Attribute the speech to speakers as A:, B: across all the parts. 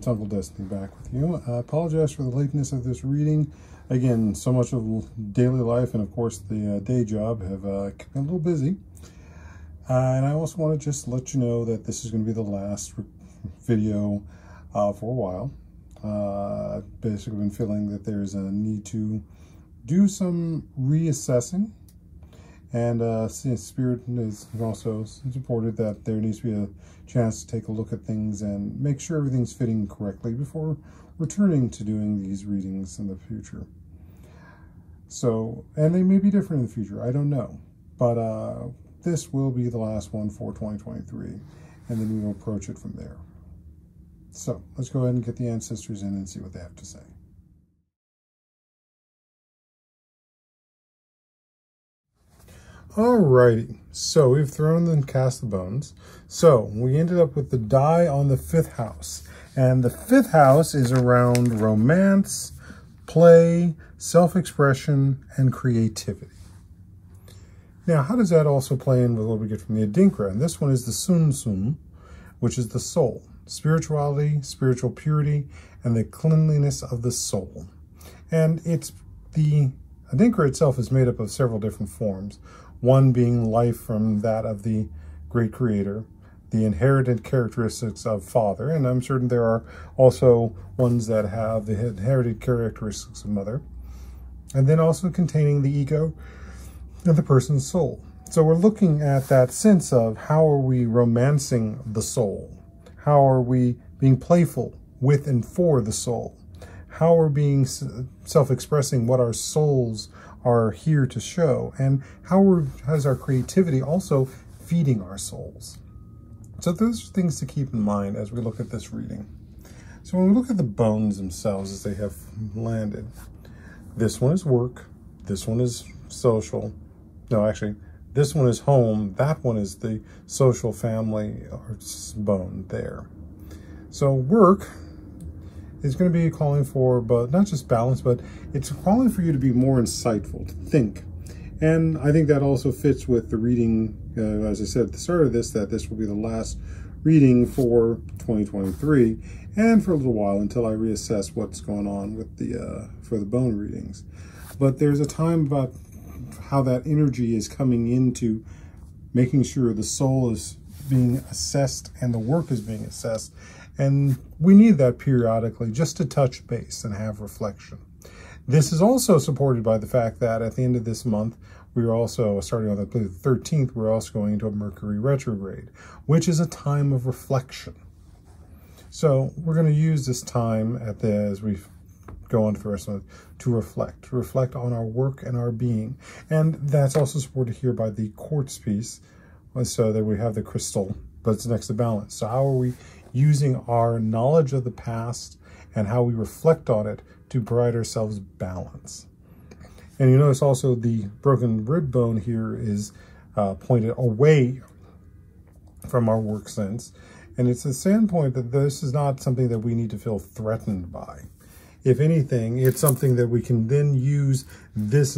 A: it's Uncle Destiny back with you. I apologize for the lateness of this reading. Again, so much of daily life and of course the day job have kept me a little busy. And I also want to just let you know that this is going to be the last video for a while. I've basically been feeling that there's a need to do some reassessing. And since Spirit is also supported that there needs to be a chance to take a look at things and make sure everything's fitting correctly before returning to doing these readings in the future. So, and they may be different in the future, I don't know. But this will be the last one for 2023, and then we will approach it from there. So, let's go ahead and get the ancestors in and see what they have to say. Alrighty, so we've thrown and cast the bones. So we ended up with the die on the 5th house. And the 5th house is around romance, play, self-expression, and creativity. Now, how does that also play in with what we get from the Adinkra? And this one is the Sun Sun, which is the soul. Spirituality, spiritual purity, and the cleanliness of the soul. And it's the Adinkra itself is made up of several different forms. One being life from that of the great creator, the inherited characteristics of father, and I'm certain there are also ones that have the inherited characteristics of mother, and then also containing the ego of the person's soul. So we're looking at that sense of how are we romancing the soul? How are we being playful with and for the soul? How are we being self-expressing what our souls are here to show, and how's our creativity also feeding our souls? So those are things to keep in mind as we look at this reading. So when we look at the bones themselves as they have landed, this one is work, this one is social, no, actually, this one is home, that one is the social family bone there. So work is going to be calling for, but not just balance, but it's calling for you to be more insightful, to think. And I think that also fits with the reading, as I said at the start of this, that this will be the last reading for 2023, and for a little while until I reassess what's going on with the for the bone readings. But there's a time about how that energy is coming into making sure the soul is being assessed and the work is being assessed. And we need that periodically just to touch base and have reflection. This is also supported by the fact that at the end of this month, we're also, starting on the 13th, we're also going into a Mercury retrograde, which is a time of reflection. So we're going to use this time as we go on to the rest of it to reflect on our work and our being. And that's also supported here by the quartz piece, so that we have the crystal, but it's next to balance. So how are we using our knowledge of the past and how we reflect on it to provide ourselves balance? And you notice also the broken rib bone here is pointed away from our work sense. And it's a standpoint that this is not something that we need to feel threatened by. If anything, it's something that we can then use this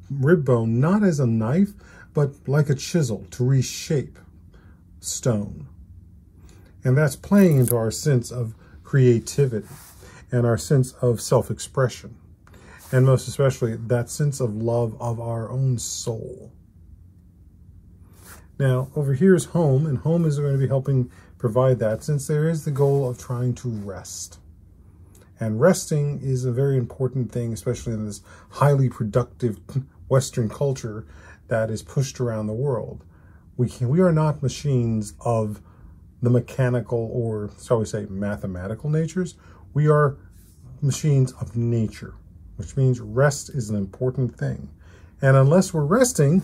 A: rib bone not as a knife, but like a chisel to reshape stone. And that's playing into our sense of creativity and our sense of self-expression. And most especially, that sense of love of our own soul. Now, over here is home, and home is going to be helping provide that, since there is the goal of trying to rest. And resting is a very important thing, especially in this highly productive Western culture that is pushed around the world. We are not machines of the mechanical, or shall we say mathematical natures. We are machines of nature, which means rest is an important thing. And unless we're resting,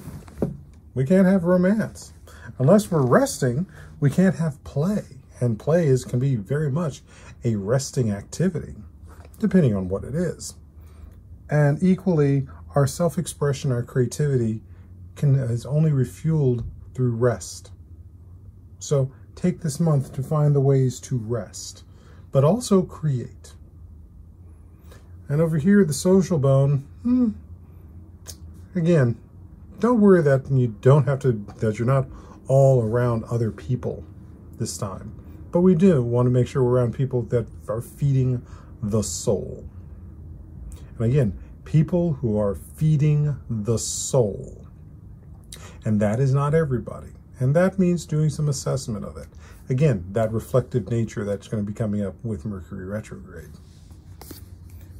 A: we can't have romance. Unless we're resting, we can't have play. And play can be very much a resting activity, depending on what it is. And equally, our self-expression, our creativity is only refueled through rest. So take this month to find the ways to rest, but also create. And over here, the social bone, again, don't worry that you don't have to, that you're not all around other people this time. but we do want to make sure we're around people that are feeding the soul. And again, people who are feeding the soul. And that is not everybody. And that means doing some assessment of it. Again, that reflective nature that's going to be coming up with Mercury retrograde.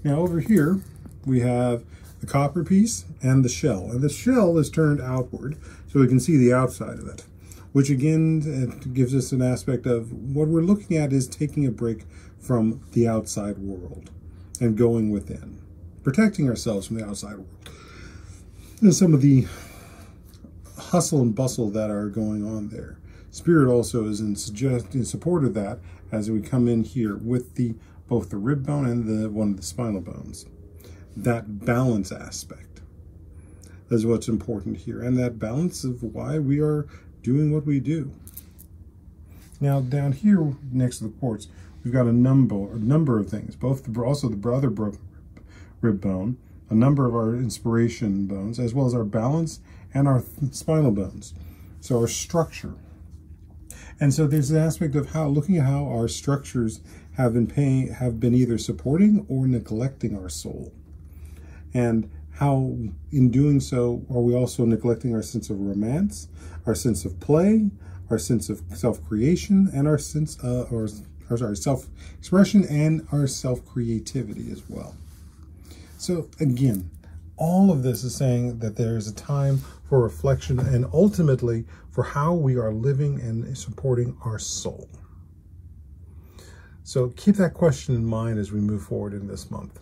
A: Now over here, we have the copper piece and the shell. And the shell is turned outward, so we can see the outside of it, which again, it gives us an aspect of what we're looking at is taking a break from the outside world and going within, protecting ourselves from the outside world. And some of the hustle and bustle that are going on there. Spirit also is in support of that as we come in here with both the rib bone and one of the spinal bones. That balance aspect is what's important here, and that balance of why we are doing what we do. Now down here next to the quartz, we've got a number of things, also the other rib bone, a number of our inspiration bones, as well as our balance and our spinal bones. So our structure. And so there's an aspect of looking at how our structures have been either supporting or neglecting our soul. And how in doing so are we also neglecting our sense of romance, our sense of play, our sense of self-creation, and our sense self-expression and our self-creativity as well. So again, all of this is saying that there is a time for reflection and ultimately for how we are living and supporting our soul. So keep that question in mind as we move forward in this month.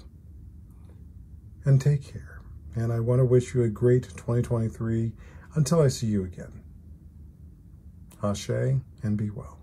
A: And take care. And I want to wish you a great 2023 until I see you again. Ashe, and be well.